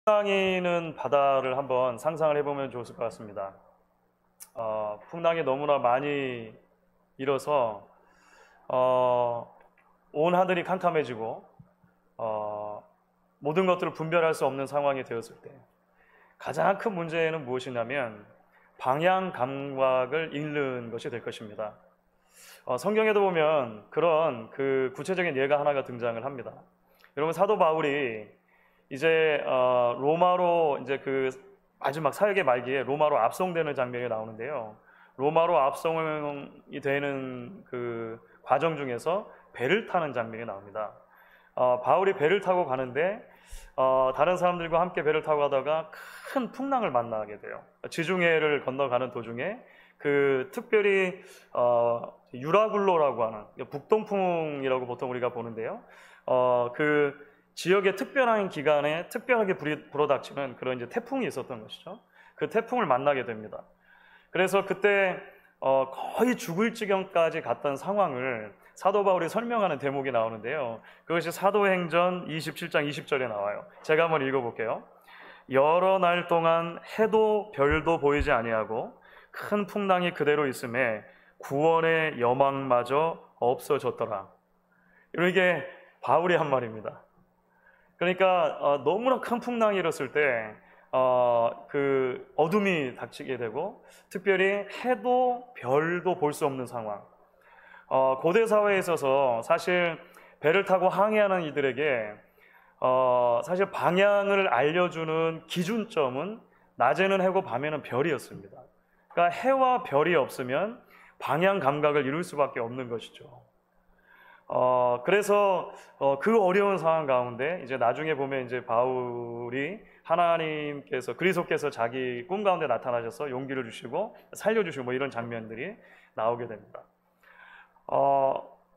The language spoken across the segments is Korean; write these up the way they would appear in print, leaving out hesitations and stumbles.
풍랑이는 바다를 한번 상상을 해보면 좋을 것 같습니다. 풍랑이 너무나 많이 일어서 온 하늘이 캄캄해지고 모든 것들을 분별할 수 없는 상황이 되었을 때 가장 큰 문제는 무엇이냐면 방향 감각을 잃는 것이 될 것입니다. 성경에도 보면 그런 구체적인 예가 하나가 등장을 합니다. 여러분, 사도 바울이 이제 로마로 이제 마지막 사역의 말기에 로마로 압송되는 장면이 나오는데요. 로마로 압송이 되는 그 과정 중에서 배를 타는 장면이 나옵니다. 바울이 배를 타고 가는데 다른 사람들과 함께 배를 타고 가다가 큰 풍랑을 만나게 돼요. 지중해를 건너가는 도중에 특별히 유라굴로라고 하는 북동풍이라고 보통 우리가 보는데요. 지역의 특별한 기간에 특별하게 불어닥치는 그런 이제 태풍이 있었던 것이죠. 그 태풍을 만나게 됩니다. 그래서 그때 거의 죽을 지경까지 갔던 상황을 사도 바울이 설명하는 대목이 나오는데요. 그것이 사도행전 27장 20절에 나와요. 제가 한번 읽어볼게요. 여러 날 동안 해도 별도 보이지 아니하고 큰 풍랑이 그대로 있음에 구원의 여망마저 없어졌더라. 이게 바울이 한 말입니다. 그러니까 너무나 큰 풍랑이 일었을 때 어둠이 닥치게 되고 특별히 해도 별도 볼 수 없는 상황. 고대 사회에 있어서 사실 배를 타고 항해하는 이들에게 사실 방향을 알려주는 기준점은 낮에는 해고 밤에는 별이었습니다. 그러니까 해와 별이 없으면 방향 감각을 이룰 수밖에 없는 것이죠. 그래서 그 어려운 상황 가운데 이제 나중에 보면 이제 바울이 하나님께서 그리스도께서 자기 꿈 가운데 나타나셔서 용기를 주시고 살려주시고 뭐 이런 장면들이 나오게 됩니다.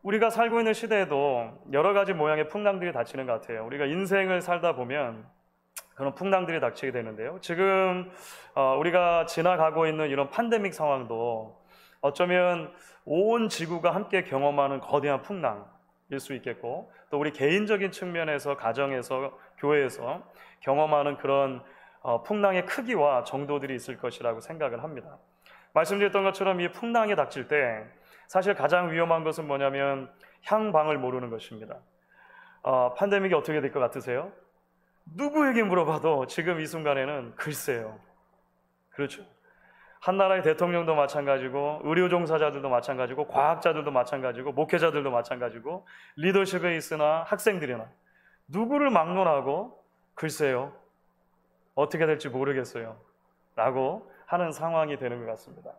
우리가 살고 있는 시대에도 여러 가지 모양의 풍랑들이 닥치는 것 같아요. 우리가 인생을 살다 보면 그런 풍랑들이 닥치게 되는데요. 지금 우리가 지나가고 있는 이런 팬데믹 상황도 어쩌면 온 지구가 함께 경험하는 거대한 풍랑일 수 있겠고, 또 우리 개인적인 측면에서 가정에서 교회에서 경험하는 그런 풍랑의 크기와 정도들이 있을 것이라고 생각을 합니다. 말씀드렸던 것처럼 이 풍랑이 닥칠 때 사실 가장 위험한 것은 뭐냐면 향방을 모르는 것입니다. 팬데믹이 어떻게 될 것 같으세요? 누구에게 물어봐도 지금 이 순간에는 글쎄요. 그렇죠. 한 나라의 대통령도 마찬가지고 의료 종사자들도 마찬가지고 과학자들도 마찬가지고 목회자들도 마찬가지고 리더십에 있으나 학생들이나 누구를 막론하고 글쎄요. 어떻게 될지 모르겠어요. 라고 하는 상황이 되는 것 같습니다.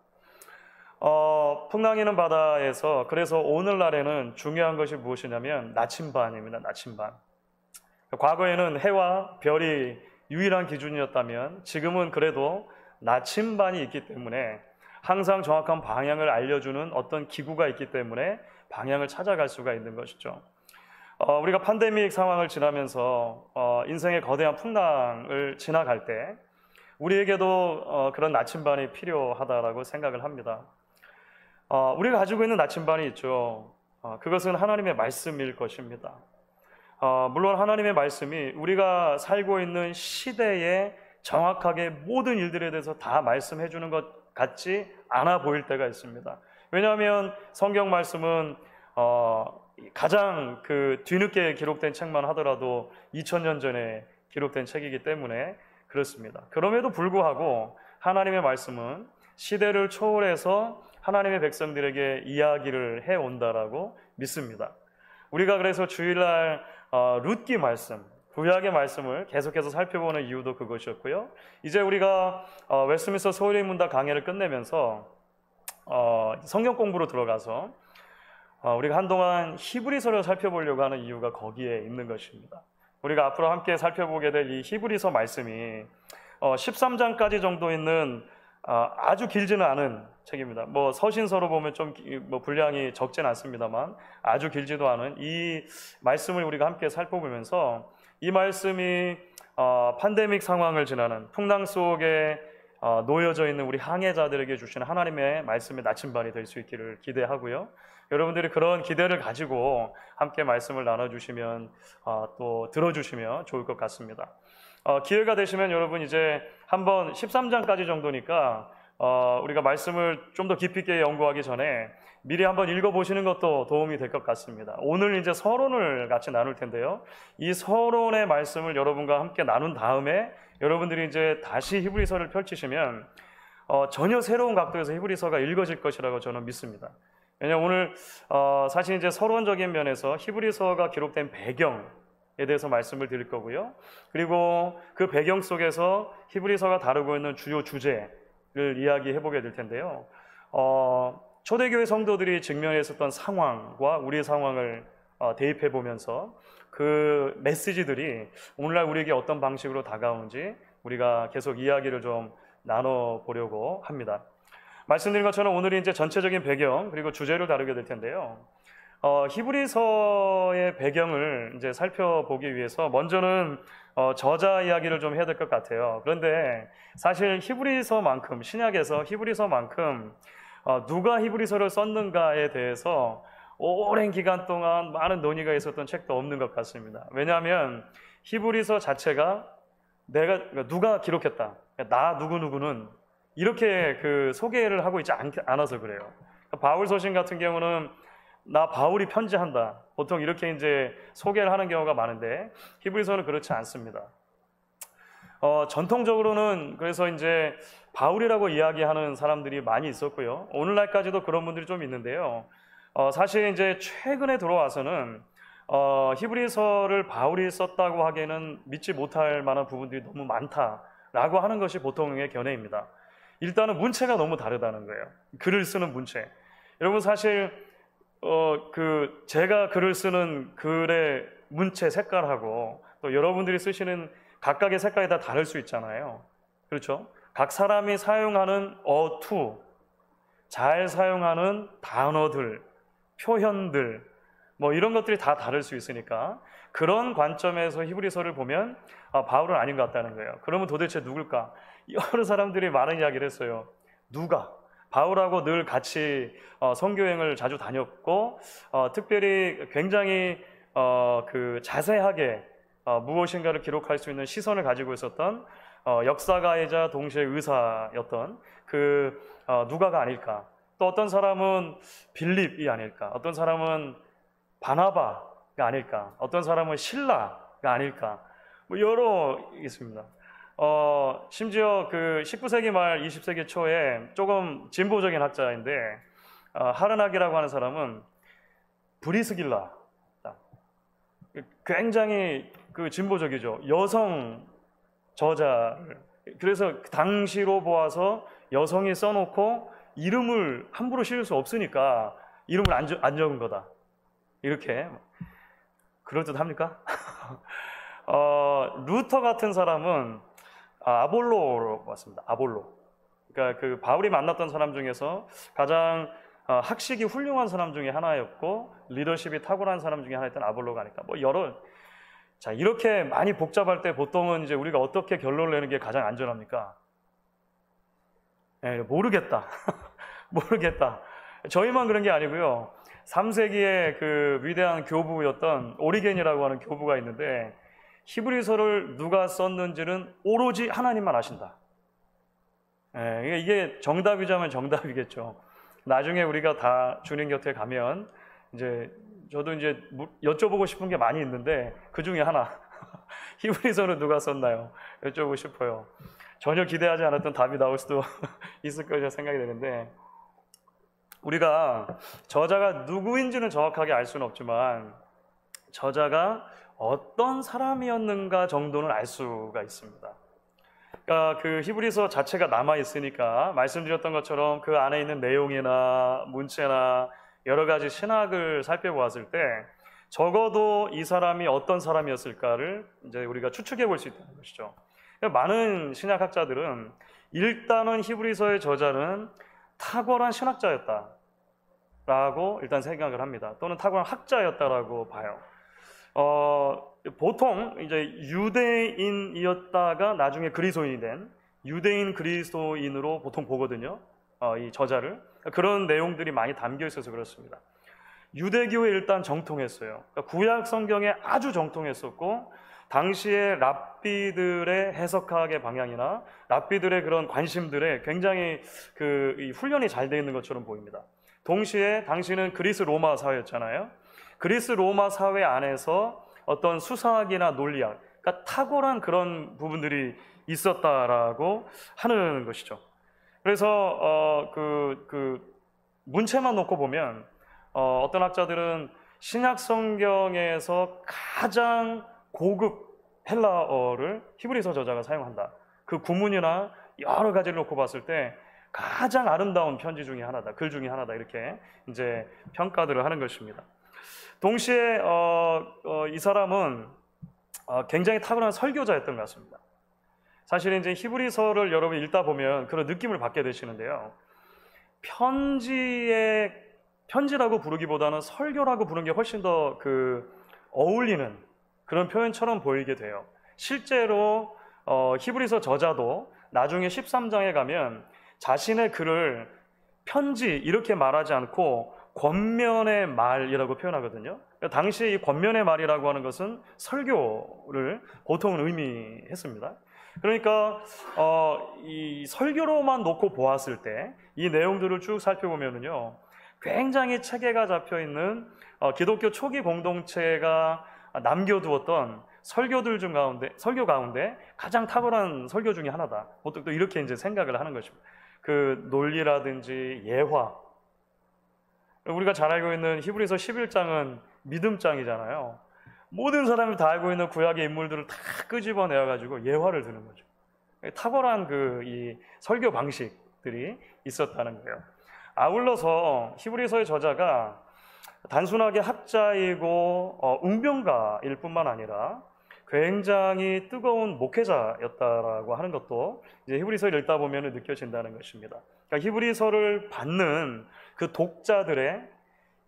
풍랑이는 바다에서 그래서 오늘날에는 중요한 것이 무엇이냐면 나침반입니다. 나침반. 과거에는 해와 별이 유일한 기준이었다면 지금은 그래도 나침반이 있기 때문에 항상 정확한 방향을 알려주는 어떤 기구가 있기 때문에 방향을 찾아갈 수가 있는 것이죠. 우리가 팬데믹 상황을 지나면서 인생의 거대한 풍랑을 지나갈 때 우리에게도 그런 나침반이 필요하다라고 생각을 합니다. 우리가 가지고 있는 나침반이 있죠. 그것은 하나님의 말씀일 것입니다. 물론 하나님의 말씀이 우리가 살고 있는 시대에 정확하게 모든 일들에 대해서 다 말씀해 주는 것 같지 않아 보일 때가 있습니다. 왜냐하면 성경 말씀은 가장 뒤늦게 기록된 책만 하더라도 2000년 전에 기록된 책이기 때문에 그렇습니다. 그럼에도 불구하고 하나님의 말씀은 시대를 초월해서 하나님의 백성들에게 이야기를 해온다라고 믿습니다. 우리가 그래서 주일날 룻기 말씀, 구약의 말씀을 계속해서 살펴보는 이유도 그것이었고요. 이제 우리가 웨스트민스터 소유의 문답 강해를 끝내면서 성경 공부로 들어가서 우리가 한동안 히브리서를 살펴보려고 하는 이유가 거기에 있는 것입니다. 우리가 앞으로 함께 살펴보게 될 이 히브리서 말씀이 13장까지 정도 있는 아주 길지는 않은 책입니다. 서신서로 보면 좀 분량이 적진 않습니다만 아주 길지도 않은 이 말씀을 우리가 함께 살펴보면서 이 말씀이 팬데믹 상황을 지나는 풍랑 속에 놓여져 있는 우리 항해자들에게 주시는 하나님의 말씀의 나침반이 될 수 있기를 기대하고요. 여러분들이 그런 기대를 가지고 함께 말씀을 나눠주시면 또 들어주시면 좋을 것 같습니다. 기회가 되시면 여러분 이제 한번 13장까지 정도니까 우리가 말씀을 좀 더 깊이 있게 연구하기 전에 미리 한번 읽어보시는 것도 도움이 될 것 같습니다. 오늘 이제 서론을 같이 나눌 텐데요. 이 서론의 말씀을 여러분과 함께 나눈 다음에 여러분들이 이제 다시 히브리서를 펼치시면 전혀 새로운 각도에서 히브리서가 읽어질 것이라고 저는 믿습니다. 왜냐하면 오늘 사실 이제 서론적인 면에서 히브리서가 기록된 배경에 대해서 말씀을 드릴 거고요. 그리고 그 배경 속에서 히브리서가 다루고 있는 주요 주제를 이야기해 보게 될 텐데요. 초대교회 성도들이 직면했었던 상황과 우리의 상황을 대입해 보면서 그 메시지들이 오늘날 우리에게 어떤 방식으로 다가오는지 우리가 계속 이야기를 좀 나눠보려고 합니다. 말씀드린 것처럼 오늘은 이제 전체적인 배경 그리고 주제를 다루게 될 텐데요. 히브리서의 배경을 이제 살펴보기 위해서 먼저는 저자 이야기를 좀 해야 될 것 같아요. 그런데 사실 히브리서만큼 신약에서 히브리서만큼 누가 히브리서를 썼는가에 대해서 오랜 기간 동안 많은 논의가 있었던 책도 없는 것 같습니다. 왜냐하면 히브리서 자체가 누가 기록했다, 나 누구누구는 이렇게 그 소개를 하고 있지 않아서 그래요. 바울 서신 같은 경우는 나 바울이 편지한다, 보통 이렇게 이제 소개를 하는 경우가 많은데 히브리서는 그렇지 않습니다. 전통적으로는 그래서 이제 바울이라고 이야기하는 사람들이 많이 있었고요. 오늘날까지도 그런 분들이 좀 있는데요. 사실 이제 최근에 들어와서는 히브리서를 바울이 썼다고 하기에는 믿지 못할 만한 부분들이 너무 많다라고 하는 것이 보통의 견해입니다. 일단은 문체가 너무 다르다는 거예요. 글을 쓰는 문체. 여러분 사실 제가 글을 쓰는 글의 문체 색깔하고 또 여러분들이 쓰시는 각각의 색깔이 다 다를 수 있잖아요. 그렇죠? 각 사람이 사용하는 어투, 잘 사용하는 단어들, 표현들, 뭐 이런 것들이 다 다를 수 있으니까 그런 관점에서 히브리서를 보면 바울은 아닌 것 같다는 거예요. 그러면 도대체 누굴까? 여러 사람들이 많은 이야기를 했어요. 누가? 바울하고 늘 같이 선교여행을 자주 다녔고 특별히 굉장히 자세하게 무엇인가를 기록할 수 있는 시선을 가지고 있었던 역사가이자 동시에 의사였던 누가가 아닐까. 또 어떤 사람은 빌립이 아닐까. 어떤 사람은 바나바가 아닐까. 어떤 사람은 실라가 아닐까. 뭐 여러 있습니다. 심지어 그 19세기 말 20세기 초에 조금 진보적인 학자인데 하르나기라고 하는 사람은 브리스길라, 굉장히 진보적이죠. 여성 저자를, 그래서 당시로 보아서 여성이 써놓고 이름을 함부로 씌울 수 없으니까 이름을 안 적은 거다, 이렇게. 그럴듯합니까? 루터 같은 사람은 아볼로로 봤습니다. 아볼로. 그러니까 그 바울이 만났던 사람 중에서 가장 학식이 훌륭한 사람 중에 하나였고 리더십이 탁월한 사람 중에 하나였던 아볼로가 아닐까. 뭐 자, 이렇게 많이 복잡할 때 보통은 이제 우리가 어떻게 결론을 내는 게 가장 안전합니까? 모르겠다. 모르겠다. 저희만 그런 게 아니고요. 3세기에 그 위대한 교부였던 오리겐이라고 하는 교부가 있는데 히브리서를 누가 썼는지는 오로지 하나님만 아신다. 이게 정답이자면 정답이겠죠. 나중에 우리가 다 주님 곁에 가면 이제 저도 이제 여쭤보고 싶은 게 많이 있는데 그 중에 하나, 히브리서는 누가 썼나요? 여쭤보고 싶어요. 전혀 기대하지 않았던 답이 나올 수도 있을 것이라 생각이 되는데, 우리가 저자가 누구인지는 정확하게 알 수는 없지만 저자가 어떤 사람이었는가 정도는 알 수가 있습니다. 그러니까 그 히브리서 자체가 남아 있으니까 말씀드렸던 것처럼 그 안에 있는 내용이나 문체나 여러 가지 신학을 살펴보았을 때 적어도 이 사람이 어떤 사람이었을까를 이제 우리가 추측해 볼 수 있다는 것이죠. 그러니까 많은 신학학자들은 일단은 히브리서의 저자는 탁월한 신학자였다라고 일단 생각을 합니다. 또는 탁월한 학자였다라고 봐요. 보통 이제 유대인이었다가 나중에 그리스도인이 된 유대인 그리스도인으로 보통 보거든요. 이 저자를. 그런 내용들이 많이 담겨 있어서 그렇습니다. 유대교에 일단 정통했어요. 그러니까 구약 성경에 아주 정통했었고 당시에 랍비들의 해석학의 방향이나 랍비들의 그런 관심들에 굉장히 이 훈련이 잘 되어 있는 것처럼 보입니다. 동시에 당시는 그리스 로마 사회였잖아요. 그리스 로마 사회 안에서 어떤 수사학이나 논리학, 그러니까 탁월한 그런 부분들이 있었다라고 하는 것이죠. 그래서 문체만 놓고 보면 어떤 학자들은 신약 성경에서 가장 고급 헬라어를 히브리서 저자가 사용한다. 그 구문이나 여러 가지를 놓고 봤을 때 가장 아름다운 편지 중에 하나다, 글 중에 하나다, 이렇게 이제 평가들을 하는 것입니다. 동시에 이 사람은 굉장히 탁월한 설교자였던 것 같습니다. 사실 이제 히브리서를 여러분 읽다 보면 그런 느낌을 받게 되시는데요. 편지라고 부르기보다는 설교라고 부르는 게 훨씬 더 어울리는 그런 표현처럼 보이게 돼요. 실제로 히브리서 저자도 나중에 13장에 가면 자신의 글을 편지 이렇게 말하지 않고 권면의 말이라고 표현하거든요. 당시 이 권면의 말이라고 하는 것은 설교를 보통은 의미했습니다. 그러니까 이 설교로만 놓고 보았을 때 이 내용들을 쭉 살펴보면은요, 굉장히 체계가 잡혀 있는 기독교 초기 공동체가 남겨두었던 설교 가운데 가장 탁월한 설교 중에 하나다. 보통 또 이렇게 이제 생각을 하는 것입니다. 그 논리라든지 예화. 우리가 잘 알고 있는 히브리서 11장은 믿음장이잖아요. 모든 사람이 다 알고 있는 구약의 인물들을 다 끄집어내어가지고 예화를 드는 거죠. 탁월한 이 설교 방식들이 있었다는 거예요. 아울러서 히브리서의 저자가 단순하게 학자이고 웅변가일 뿐만 아니라 굉장히 뜨거운 목회자였다라고 하는 것도 이제 히브리서를 읽다 보면 느껴진다는 것입니다. 그러니까 히브리서를 받는 그 독자들의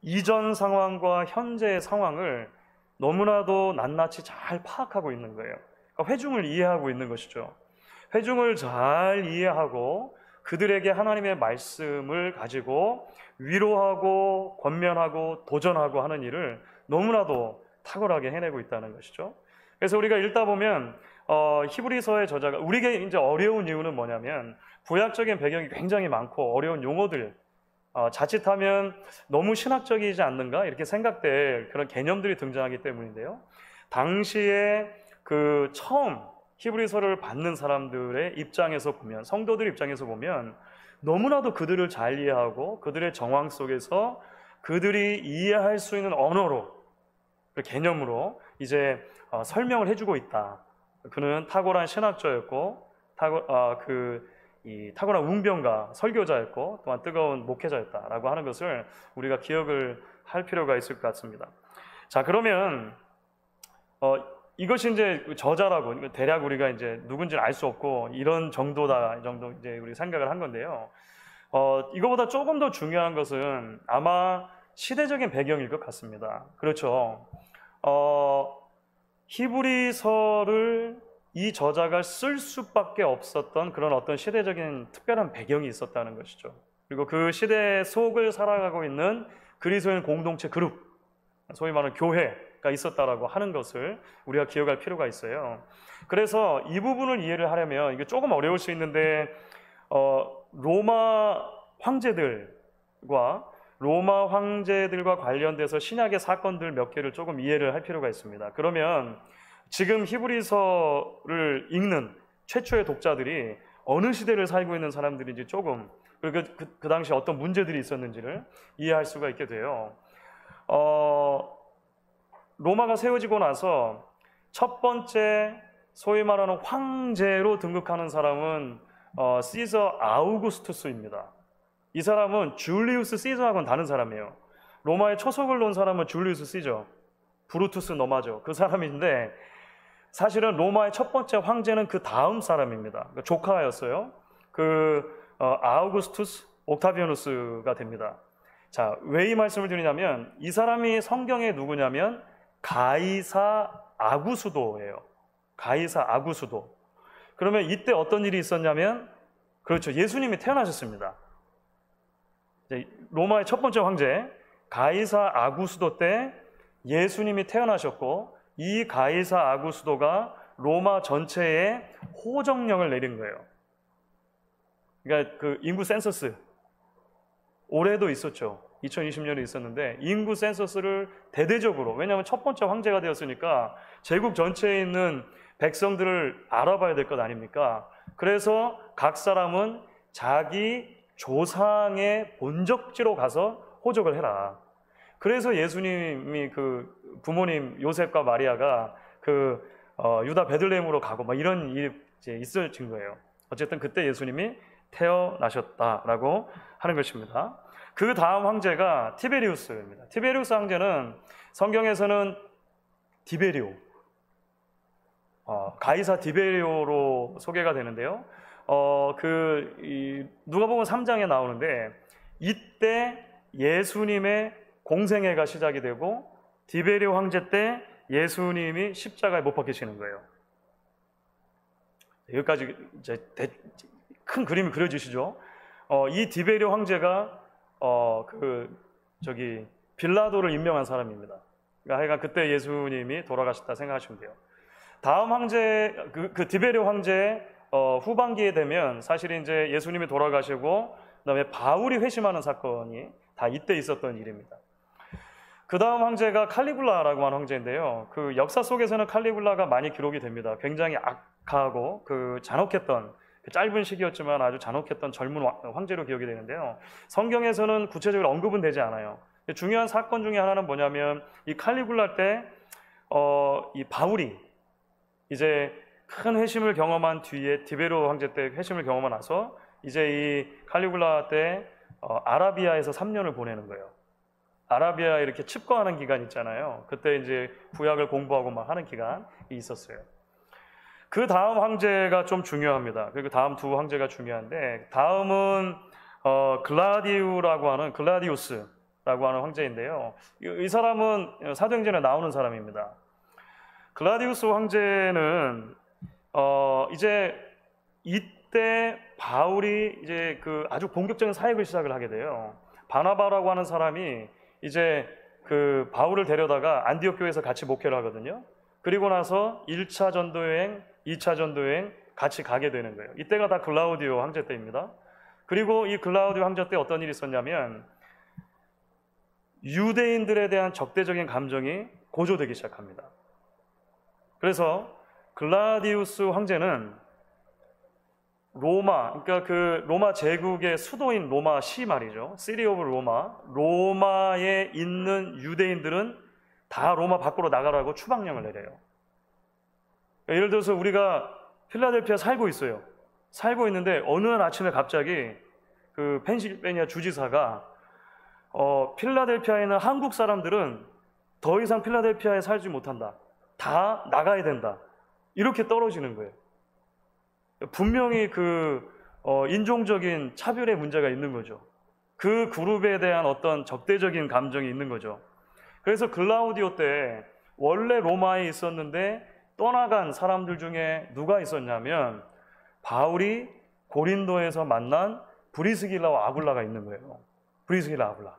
이전 상황과 현재의 상황을 너무나도 낱낱이 잘 파악하고 있는 거예요. 그러니까 회중을 이해하고 있는 것이죠. 회중을 잘 이해하고 그들에게 하나님의 말씀을 가지고 위로하고 권면하고 도전하고 하는 일을 너무나도 탁월하게 해내고 있다는 것이죠. 그래서 우리가 읽다 보면 히브리서의 저자가 우리에게 이제 어려운 이유는 뭐냐면 구약적인 배경이 굉장히 많고 어려운 용어들, 자칫하면 너무 신학적이지 않는가 이렇게 생각될 그런 개념들이 등장하기 때문인데요. 당시에 처음 히브리서를 받는 사람들의 입장에서 보면, 성도들 입장에서 보면 너무나도 그들을 잘 이해하고 그들의 정황 속에서 그들이 이해할 수 있는 언어로, 그 개념으로 이제 설명을 해주고 있다. 그는 탁월한 신학자였고 탁월한 웅변가, 설교자였고 또한 뜨거운 목회자였다라고 하는 것을 우리가 기억을 할 필요가 있을 것 같습니다. 자, 그러면 이것이 이제 저자라고 대략 우리가 이제 누군지는 알 수 없고 이런 정도다, 이 정도 이제 우리 생각을 한 건데요. 이거보다 조금 더 중요한 것은 아마 시대적인 배경일 것 같습니다. 그렇죠. 히브리서를 이 저자가 쓸 수밖에 없었던 그런 어떤 시대적인 특별한 배경이 있었다는 것이죠. 그리고 그 시대 속을 살아가고 있는 그리스도인 공동체 그룹, 소위 말하는 교회가 있었다라고 하는 것을 우리가 기억할 필요가 있어요. 그래서 이 부분을 이해를 하려면 이게 조금 어려울 수 있는데 로마 황제들과 관련돼서 신약의 사건들 몇 개를 조금 이해를 할 필요가 있습니다. 그러면 지금 히브리서를 읽는 최초의 독자들이 어느 시대를 살고 있는 사람들인지 조금, 그리고 그 당시 어떤 문제들이 있었는지를 이해할 수가 있게 돼요. 로마가 세워지고 나서 첫 번째 소위 말하는 황제로 등극하는 사람은 시저 아우구스투스입니다. 이 사람은 줄리우스 시저하고는 다른 사람이에요. 로마에 초석을 놓은 사람은 줄리우스 시저, 브루투스 너마저, 그 사람인데 사실은 로마의 첫 번째 황제는 그 다음 사람입니다. 조카였어요. 아우구스투스 옥타비아누스가 됩니다. 자, 왜 이 말씀을 드리냐면 이 사람이 성경에 누구냐면 가이사 아구수도예요. 가이사 아구수도. 그러면 이때 어떤 일이 있었냐면, 그렇죠, 예수님이 태어나셨습니다. 로마의 첫 번째 황제 가이사 아구스도 때 예수님이 태어나셨고 이 가이사 아구스도가 로마 전체에 호정령을 내린 거예요. 그러니까 그 인구 센서스 올해도 있었죠. 2020년에 있었는데 인구 센서스를 대대적으로, 왜냐하면 첫 번째 황제가 되었으니까 제국 전체에 있는 백성들을 알아봐야 될 것 아닙니까? 그래서 각 사람은 자기 조상의 본적지로 가서 호적을 해라. 그래서 예수님이 그 부모님 요셉과 마리아가 그 유다 베들레헴으로 가고 막 이런 일이 이제 있어진 거예요. 어쨌든 그때 예수님이 태어나셨다라고 하는 것입니다. 그 다음 황제가 티베리우스입니다. 티베리우스 황제는 성경에서는 디베리오, 가이사 디베리오로 소개가 되는데요. 누가복음 3장에 나오는데 이때 예수님의 공생애가 시작이 되고 디베리오 황제 때 예수님이 십자가에 못 박히시는 거예요. 여기까지 이제 큰 그림이 그려지시죠? 이 디베리오 황제가 빌라도를 임명한 사람입니다. 그러니까 하여간 그때 예수님이 돌아가셨다 생각하시면 돼요. 다음 황제, 그 디베리오 황제 후반기에 되면 사실 이제 예수님이 돌아가시고 그다음에 바울이 회심하는 사건이 다 이때 있었던 일입니다. 그 다음 황제가 칼리굴라라고 하는 황제인데요. 그 역사 속에서는 칼리굴라가 많이 기록이 됩니다. 굉장히 악하고 그 잔혹했던, 그 짧은 시기였지만 아주 잔혹했던 젊은 황제로 기억이 되는데요. 성경에서는 구체적으로 언급은 되지 않아요. 중요한 사건 중에 하나는 뭐냐면 이 칼리굴라 때 이 바울이 이제 큰 회심을 경험한 뒤에 디베리오 황제 때 회심을 경험하고 나서 이제 이 칼리굴라 때 아라비아에서 3년을 보내는 거예요. 아라비아 이렇게 칩거하는 기간 있잖아요. 그때 이제 구약을 공부하고 막 하는 기간이 있었어요. 그 다음 황제가 좀 중요합니다. 그리고 다음 두 황제가 중요한데, 다음은 글라디우스라고 하는 황제인데요. 이 사람은 사도행전에 나오는 사람입니다. 글라디우스 황제는 이제 이때 바울이 이제 그 아주 본격적인 사역을 시작을 하게 돼요. 바나바라고 하는 사람이 이제 그 바울을 데려다가 안디옥 교회에서 같이 목회를 하거든요. 그리고 나서 1차 전도여행, 2차 전도여행 같이 가게 되는 거예요. 이때가 다 글라우디오 황제 때입니다. 그리고 이 글라우디오 황제 때 어떤 일이 있었냐면 유대인들에 대한 적대적인 감정이 고조되기 시작합니다. 그래서 글라디우스 황제는 그러니까 그 로마 제국의 수도인 로마시 말이죠. 시티 오브 로마에 있는 유대인들은 다 로마 밖으로 나가라고 추방령을 내려요. 예를 들어서 우리가 필라델피아 살고 있어요. 살고 있는데 어느 날 아침에 갑자기 그 펜실베니아 주지사가 필라델피아에 있는 한국 사람들은 더 이상 필라델피아에 살지 못한다. 다 나가야 된다. 이렇게 떨어지는 거예요. 분명히 인종적인 차별의 문제가 있는 거죠. 그 그룹에 대한 어떤 적대적인 감정이 있는 거죠. 그래서 글라우디오 때 원래 로마에 있었는데 떠나간 사람들 중에 누가 있었냐면 바울이 고린도에서 만난 브리스길라와 아굴라가 있는 거예요. 브리스길라, 아굴라.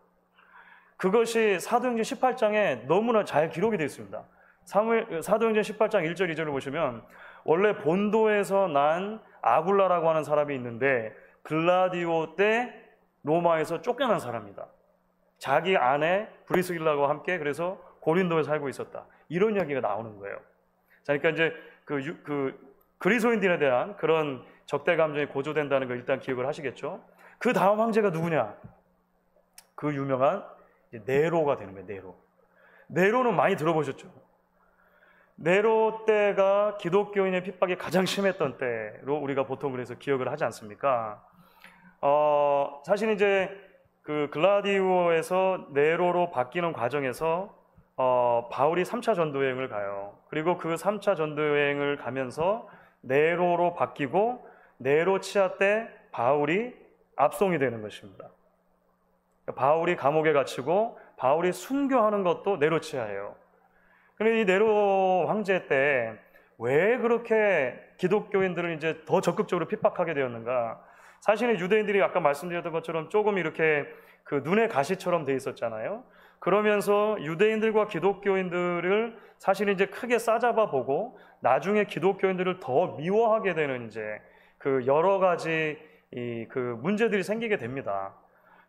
그것이 사도행전 18장에 너무나 잘 기록이 되어 있습니다. 사도행전 18장 1절 2절을 보시면 원래 본도에서 난 아굴라라고 하는 사람이 있는데 글라디오 때 로마에서 쫓겨난 사람이다. 자기 아내 브리스길라와 함께 그래서 고린도에 살고 있었다. 이런 이야기가 나오는 거예요. 자, 그러니까 이제 그 그리스도인들에 대한 그런 적대 감정이 고조된다는 걸 일단 기억을 하시겠죠. 그 다음 황제가 누구냐? 그 유명한 네로가 되는 거예요. 네로는 많이 들어보셨죠? 네로 때가 기독교인의 핍박이 가장 심했던 때로 우리가 보통 그래서 기억을 하지 않습니까? 사실 이제 그 글라디오에서 네로로 바뀌는 과정에서 바울이 3차 전도여행을 가요. 그리고 그 3차 전도여행을 가면서 네로로 바뀌고 네로 치하 때 바울이 압송이 되는 것입니다. 바울이 감옥에 갇히고 바울이 순교하는 것도 네로 치하예요. 그런데 이 네로 황제 때 왜 그렇게 기독교인들을 이제 더 적극적으로 핍박하게 되었는가? 사실은 유대인들이 아까 말씀드렸던 것처럼 조금 이렇게 그 눈의 가시처럼 돼 있었잖아요. 그러면서 유대인들과 기독교인들을 사실 이제 크게 싸잡아 보고 나중에 기독교인들을 더 미워하게 되는 이제 그 여러 가지 그 문제들이 생기게 됩니다.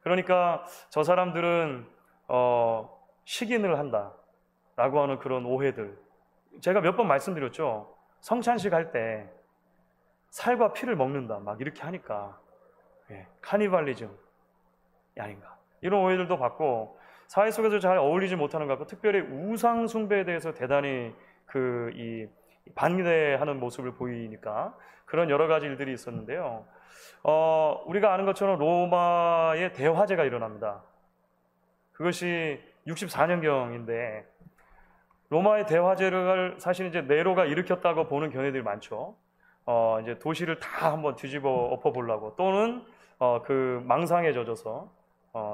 그러니까 저 사람들은 식인을 한다라고 하는 그런 오해들, 제가 몇 번 말씀드렸죠. 성찬식 할 때 살과 피를 먹는다 막 이렇게 하니까 카니발리즘이 아닌가, 이런 오해들도 받고 사회 속에서 잘 어울리지 못하는 것 같고, 특별히 우상 숭배에 대해서 대단히 이 반대하는 모습을 보이니까 그런 여러 가지 일들이 있었는데요. 우리가 아는 것처럼 로마의 대화재가 일어납니다. 그것이 64년경인데 로마의 대화재를 사실 이제 네로가 일으켰다고 보는 견해들이 많죠. 이제 도시를 다 한번 뒤집어 엎어 보려고, 또는 그 망상에 젖어서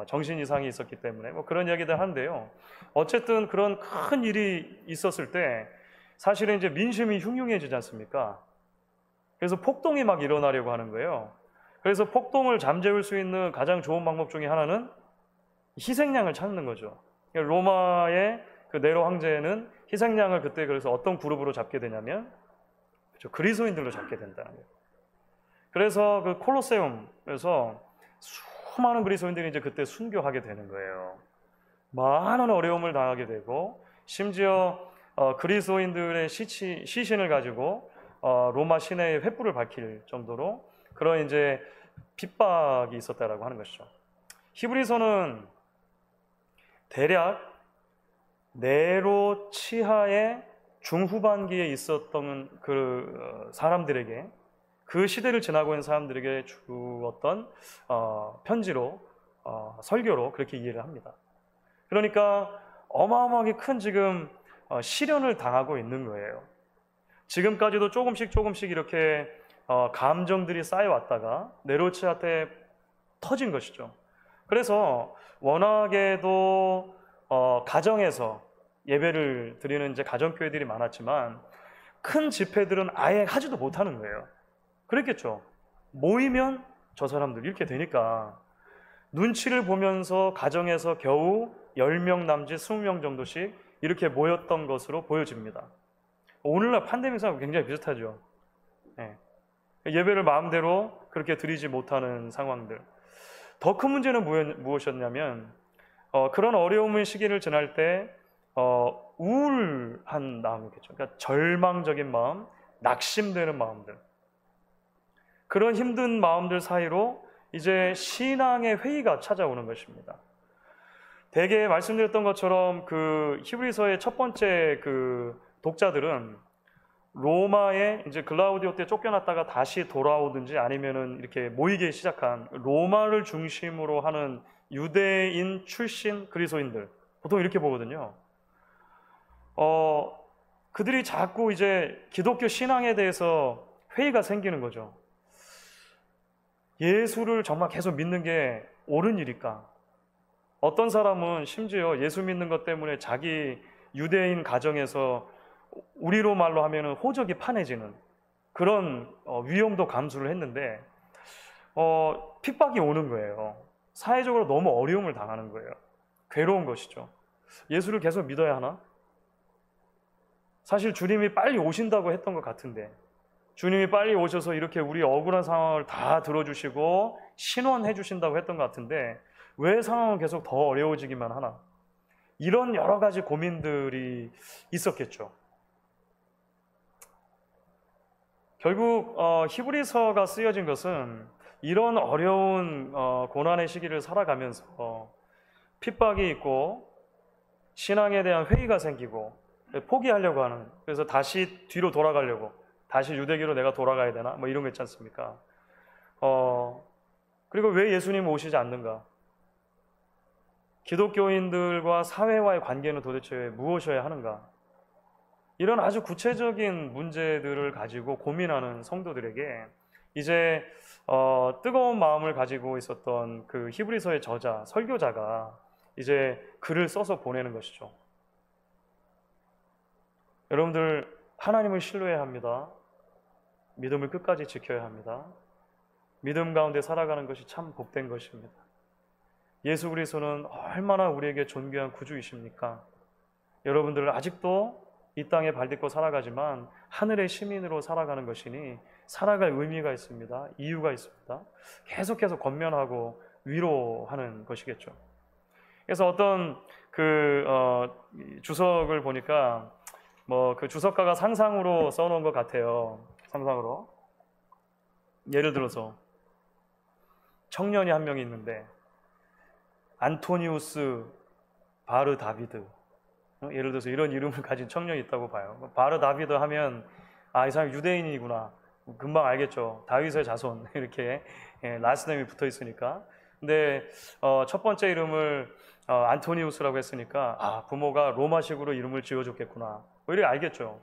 정신 이상이 있었기 때문에 뭐 그런 이야기들 하는데요. 어쨌든 그런 큰 일이 있었을 때 사실은 이제 민심이 흉흉해지지 않습니까? 그래서 폭동이 막 일어나려고 하는 거예요. 그래서 폭동을 잠재울 수 있는 가장 좋은 방법 중에 하나는 희생양을 찾는 거죠. 로마의 그 네로 황제는 희생양을 그때 그래서 어떤 그룹으로 잡게 되냐면 그리스도인들로 잡게 된다는 거예요. 그래서 그 콜로세움에서 수많은 그리스도인들이 이제 그때 순교하게 되는 거예요. 많은 어려움을 당하게 되고, 심지어 그리스도인들의 시신을 가지고 로마 시내에 횃불을 밝힐 정도로 그런 이제 핍박이 있었다라고 하는 것이죠. 히브리서는 대략 네로 치하의 중후반기에 있었던 그 사람들에게, 그 시대를 지나고 있는 사람들에게 주었던 편지로, 설교로 그렇게 이해를 합니다. 그러니까 어마어마하게 큰 지금 시련을 당하고 있는 거예요. 지금까지도 조금씩 이렇게 감정들이 쌓여왔다가 네로치아 때 터진 것이죠. 그래서 워낙에도 가정에서 예배를 드리는 이제 가정교회들이 많았지만 큰 집회들은 아예 하지도 못하는 거예요. 그랬겠죠. 모이면 저 사람들 이렇게 되니까 눈치를 보면서 가정에서 겨우 10명 남짓 20명 정도씩 이렇게 모였던 것으로 보여집니다. 오늘날 팬데믹하고 굉장히 비슷하죠. 예배를 마음대로 그렇게 드리지 못하는 상황들. 더 큰 문제는 무엇이었냐면 그런 어려움의 시기를 지날 때 우울한 마음이겠죠. 그러니까 절망적인 마음, 낙심되는 마음들, 그런 힘든 마음들 사이로 이제 신앙의 회의가 찾아오는 것입니다. 대개 말씀드렸던 것처럼 그 히브리서의 첫 번째 그 독자들은 로마에 이제 글라우디오 때 쫓겨났다가 다시 돌아오든지 아니면은 이렇게 모이기 시작한 로마를 중심으로 하는 유대인 출신 그리스도인들, 보통 이렇게 보거든요. 그들이 자꾸 이제 기독교 신앙에 대해서 회의가 생기는 거죠. 예수를 정말 계속 믿는 게 옳은 일일까? 어떤 사람은 심지어 예수 믿는 것 때문에 자기 유대인 가정에서 우리로 말로 하면 호적이 파내지는 그런 위험도 감수를 했는데 핍박이 오는 거예요. 사회적으로 너무 어려움을 당하는 거예요. 괴로운 것이죠. 예수를 계속 믿어야 하나? 사실 주님이 빨리 오신다고 했던 것 같은데, 주님이 빨리 오셔서 이렇게 우리 억울한 상황을 다 들어주시고 신원해 주신다고 했던 것 같은데 왜 상황은 계속 더 어려워지기만 하나? 이런 여러 가지 고민들이 있었겠죠. 결국 히브리서가 쓰여진 것은 이런 어려운 고난의 시기를 살아가면서 핍박이 있고 신앙에 대한 회의가 생기고 포기하려고 하는, 그래서 다시 뒤로 돌아가려고, 다시 유대교로 내가 돌아가야 되나? 뭐 이런 거 있지 않습니까? 그리고 왜 예수님 오시지 않는가? 기독교인들과 사회와의 관계는 도대체 무엇이어야 하는가? 이런 아주 구체적인 문제들을 가지고 고민하는 성도들에게 이제 뜨거운 마음을 가지고 있었던 그 히브리서의 저자, 설교자가 이제 글을 써서 보내는 것이죠. 여러분들, 하나님을 신뢰해야 합니다. 믿음을 끝까지 지켜야 합니다. 믿음 가운데 살아가는 것이 참 복된 것입니다. 예수 그리스도는 얼마나 우리에게 존귀한 구주이십니까? 여러분들 아직도 이 땅에 발딛고 살아가지만 하늘의 시민으로 살아가는 것이니 살아갈 의미가 있습니다. 이유가 있습니다. 계속해서 권면하고 위로하는 것이겠죠. 그래서 어떤 주석을 보니까 그 주석가가 상상으로 써놓은 것 같아요. 상상으로. 예를 들어서 청년이 한 명이 있는데 안토니우스 바르 다비드, 예를 들어서 이런 이름을 가진 청년이 있다고 봐요. 바르 다비드 하면 이 사람이 유대인이구나. 금방 알겠죠. 다윗의 자손 이렇게 라스네임이 붙어 있으니까. 근데 첫 번째 이름을 안토니우스라고 했으니까 부모가 로마식으로 이름을 지어줬겠구나. 이렇게 알겠죠.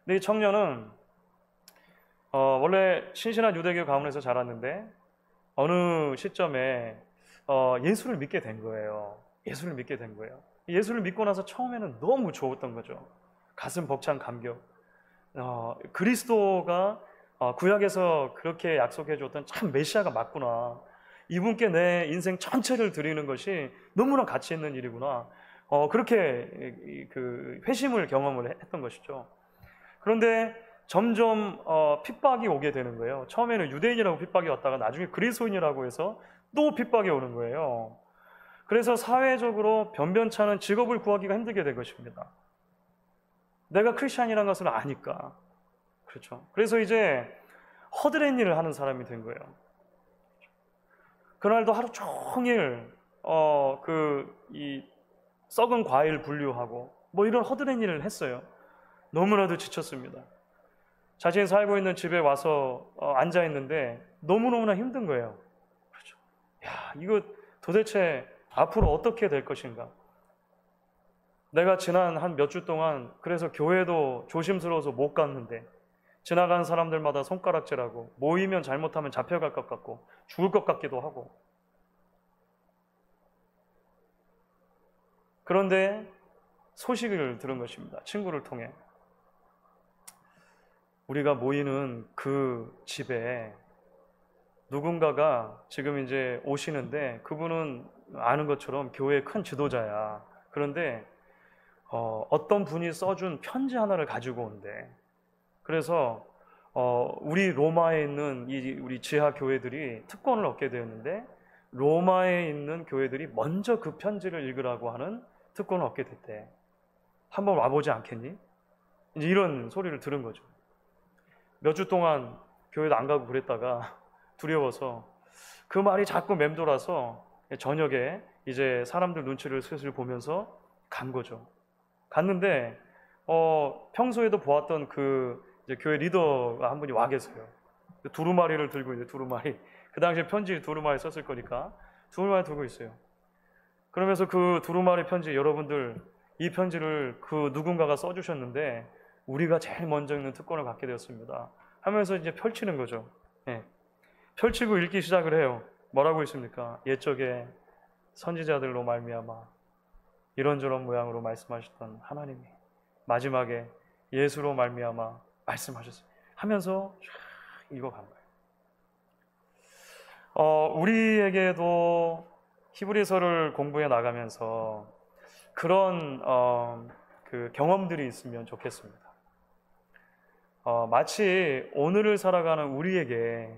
근데 이 청년은 원래 신실한 유대교 가문에서 자랐는데 어느 시점에 예수를 믿게 된 거예요. 예수를 믿게 된 거예요. 예수를 믿고 나서 처음에는 너무 좋았던 거죠. 가슴 벅찬 감격. 그리스도가 구약에서 그렇게 약속해 줬던 참 메시아가 맞구나. 이분께 내 인생 전체를 드리는 것이 너무나 가치 있는 일이구나. 그렇게 회심을 경험을 했던 것이죠. 그런데 점점 핍박이 오게 되는 거예요. 처음에는 유대인이라고 핍박이 왔다가 나중에 그리스도인이라고 해서 또 핍박이 오는 거예요. 그래서 사회적으로 변변찮은 직업을 구하기가 힘들게 된 것입니다. 내가 크리스찬이라는 것을 아니까. 그렇죠. 그래서 이제 허드렛 일을 하는 사람이 된 거예요. 그날도 하루 종일 이 썩은 과일 분류하고 이런 허드렛 일을 했어요. 너무나도 지쳤습니다. 자신이 살고 있는 집에 와서 앉아 있는데 너무너무나 힘든 거예요. 그렇죠. 이거 도대체 앞으로 어떻게 될 것인가? 내가 지난 한 몇 주 동안 그래서 교회도 조심스러워서 못 갔는데 지나가는 사람들마다 손가락질하고 모이면 잘못하면 잡혀갈 것 같고 죽을 것 같기도 하고. 그런데 소식을 들은 것입니다. 친구를 통해. 우리가 모이는 그 집에 누군가가 지금 이제 오시는데 그분은 아는 것처럼 교회의 큰 지도자야. 그런데 어떤 분이 써준 편지 하나를 가지고 온대. 그래서 우리 로마에 있는 우리 지하 교회들이 특권을 얻게 되었는데 로마에 있는 교회들이 먼저 그 편지를 읽으라고 하는 특권을 얻게 됐대. 한번 와보지 않겠니? 이제 이런 소리를 들은 거죠. 몇 주 동안 교회도 안 가고 그랬다가 두려워서 그 말이 자꾸 맴돌아서 저녁에 이제 사람들 눈치를 슬슬 보면서 간 거죠. 갔는데 평소에도 보았던 이제 교회 리더가 한 분이 와 계세요. 두루마리를 들고 있는데 두루마리. 그 당시에 편지 두루마리 썼을 거니까 두루마리 들고 있어요. 그러면서 그 두루마리 편지, 여러분들 이 편지를 그 누군가가 써주셨는데 우리가 제일 먼저 읽는 특권을 갖게 되었습니다. 하면서 이제 펼치는 거죠. 펼치고 읽기 시작을 해요. 뭐라고 있습니까? 옛적에 선지자들로 말미암아 이런저런 모양으로 말씀하셨던 하나님이 마지막에 예수로 말미암아 말씀하셨어요. 하면서 읽어간 거예요. 우리에게도 히브리서를 공부해 나가면서 그런 경험들이 있으면 좋겠습니다. 마치 오늘을 살아가는 우리에게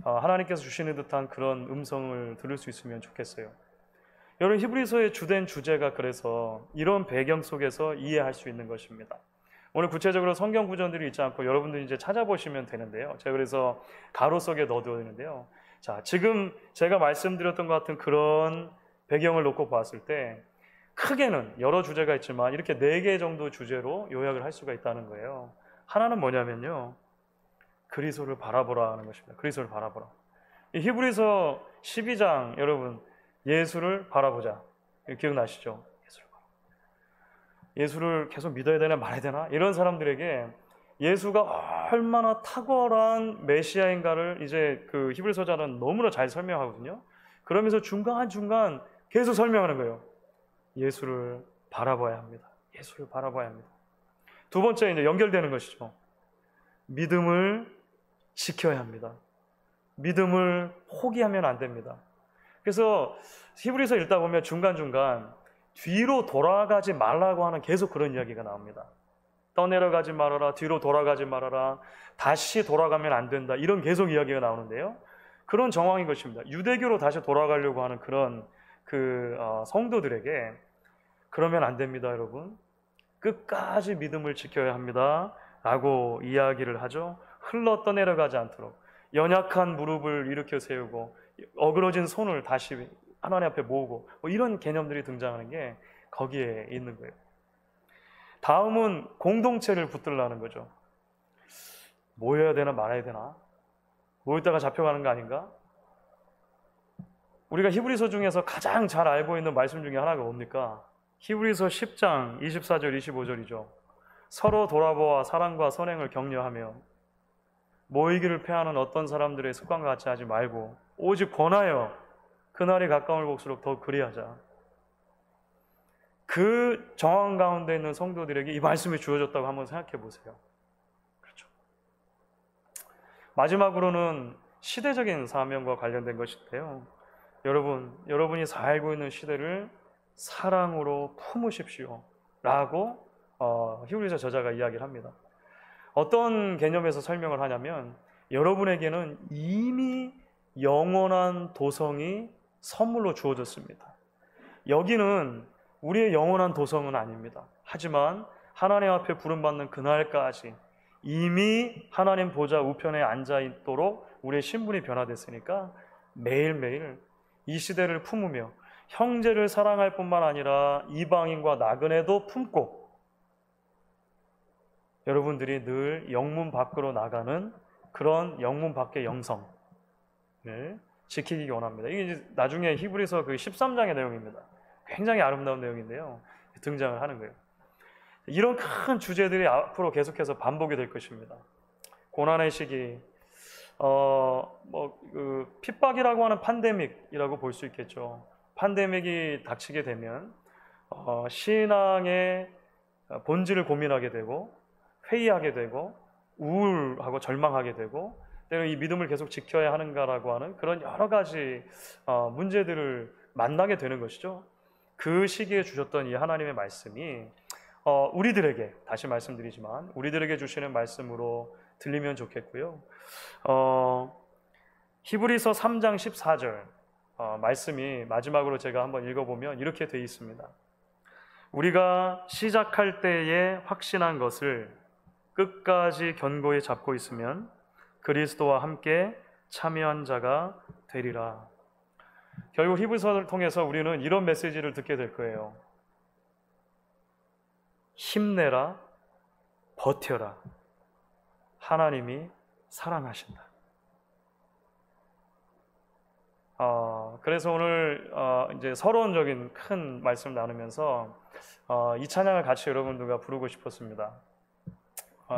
하나님께서 주시는 듯한 그런 음성을 들을 수 있으면 좋겠어요. 여러분, 히브리서의 주된 주제가 그래서 이런 배경 속에서 이해할 수 있는 것입니다. 오늘 구체적으로 성경 구절들이 있지 않고 여러분들이 이제 찾아보시면 되는데요. 제가 그래서 가로 속에 넣어두어 있는데요. 자, 지금 제가 말씀드렸던 것 같은 그런 배경을 놓고 봤을 때 크게는 여러 주제가 있지만 이렇게 4개 정도 주제로 요약을 할 수가 있다는 거예요. 하나는 뭐냐면요, 그리스도를 바라보라 하는 것입니다. 그리스도를 바라보라. 이 히브리서 12장, 여러분, 예수를 바라보자. 기억나시죠? 예수를 계속 믿어야 되나 말아야 되나? 이런 사람들에게 예수가 얼마나 탁월한 메시아인가를 이제 그 히브리서자는 너무나 잘 설명하거든요. 그러면서 중간중간 계속 설명하는 거예요. 예수를 바라봐야 합니다. 예수를 바라봐야 합니다. 두 번째, 이제 연결되는 것이죠. 믿음을 지켜야 합니다. 믿음을 포기하면 안 됩니다. 그래서 히브리서 읽다 보면 중간중간 뒤로 돌아가지 말라고 하는 계속 그런 이야기가 나옵니다. 떠내려가지 말아라, 뒤로 돌아가지 말아라, 다시 돌아가면 안 된다, 이런 계속 이야기가 나오는데요. 그런 정황인 것입니다. 유대교로 다시 돌아가려고 하는 그런 성도들에게 그러면 안 됩니다, 여러분. 끝까지 믿음을 지켜야 합니다 라고 이야기를 하죠. 흘러 떠내려가지 않도록 연약한 무릎을 일으켜 세우고 어그러진 손을 다시 하나님 앞에 모으고, 뭐 이런 개념들이 등장하는 게 거기에 있는 거예요. 다음은 공동체를 붙들라는 거죠. 모여야 되나 말아야 되나? 모였다가 잡혀가는 거 아닌가? 우리가 히브리서 중에서 가장 잘 알고 있는 말씀 중에 하나가 뭡니까? 히브리서 10장 24절 25절이죠. 서로 돌아보아 사랑과 선행을 격려하며 모이기를 패하는 어떤 사람들의 습관과 같이 하지 말고 오직 권하여 그날이 가까울 볼수록 더 그리하자. 그 정황 가운데 있는 성도들에게 이 말씀이 주어졌다고 한번 생각해 보세요. 그렇죠. 마지막으로는 시대적인 사명과 관련된 것인데요. 여러분이 살고 있는 시대를 사랑으로 품으십시오 라고 히브리서 저자가 이야기를 합니다. 어떤 개념에서 설명을 하냐면, 여러분에게는 이미 영원한 도성이 선물로 주어졌습니다. 여기는 우리의 영원한 도성은 아닙니다. 하지만 하나님 앞에 부름받는 그날까지 이미 하나님 보좌 우편에 앉아 있도록 우리의 신분이 변화됐으니까 매일매일 이 시대를 품으며 형제를 사랑할 뿐만 아니라 이방인과 나그네도 품고 여러분들이 늘 영문 밖으로 나가는 그런 영문 밖의 영성을 지키기 원합니다. 이게 이제 나중에 히브리서 그 13장의 내용입니다. 굉장히 아름다운 내용인데요. 등장을 하는 거예요. 이런 큰 주제들이 앞으로 계속해서 반복이 될 것입니다. 고난의 시기, 핍박이라고 하는 팬데믹이라고 볼 수 있겠죠. 팬데믹이 닥치게 되면 신앙의 본질을 고민하게 되고 회의하게 되고 우울하고 절망하게 되고 때로 이 믿음을 계속 지켜야 하는가라고 하는 그런 여러 가지 문제들을 만나게 되는 것이죠. 그 시기에 주셨던 이 하나님의 말씀이 우리들에게, 다시 말씀드리지만 우리들에게 주시는 말씀으로 들리면 좋겠고요. 히브리서 3장 14절 말씀이 마지막으로 제가 한번 읽어보면 이렇게 되어 있습니다. 우리가 시작할 때에 확신한 것을 끝까지 견고히 잡고 있으면 그리스도와 함께 참여한 자가 되리라. 결국 히브리서를 통해서 우리는 이런 메시지를 듣게 될 거예요. 힘내라, 버텨라. 하나님이 사랑하신다. 그래서 오늘 이제 서론적인 큰 말씀을 나누면서 이 찬양을 같이 여러분들과 부르고 싶었습니다.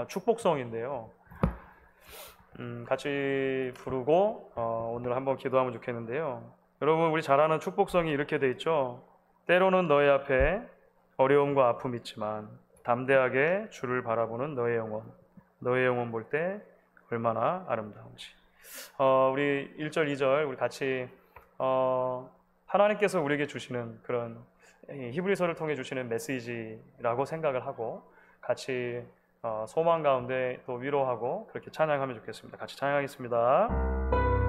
축복성인데요. 같이 부르고 오늘 한번 기도하면 좋겠는데요. 여러분, 우리 잘 아는 축복성이 이렇게 돼 있죠. 때로는 너희 앞에 어려움과 아픔이 있지만 담대하게 주를 바라보는 너의 영혼 볼 때 얼마나 아름다운지. 우리 1절 2절 우리 같이 하나님께서 우리에게 주시는 그런 히브리서를 통해 주시는 메시지라고 생각을 하고 같이 소망 가운데 또 위로하고 그렇게 찬양하면 좋겠습니다. 같이 찬양하겠습니다.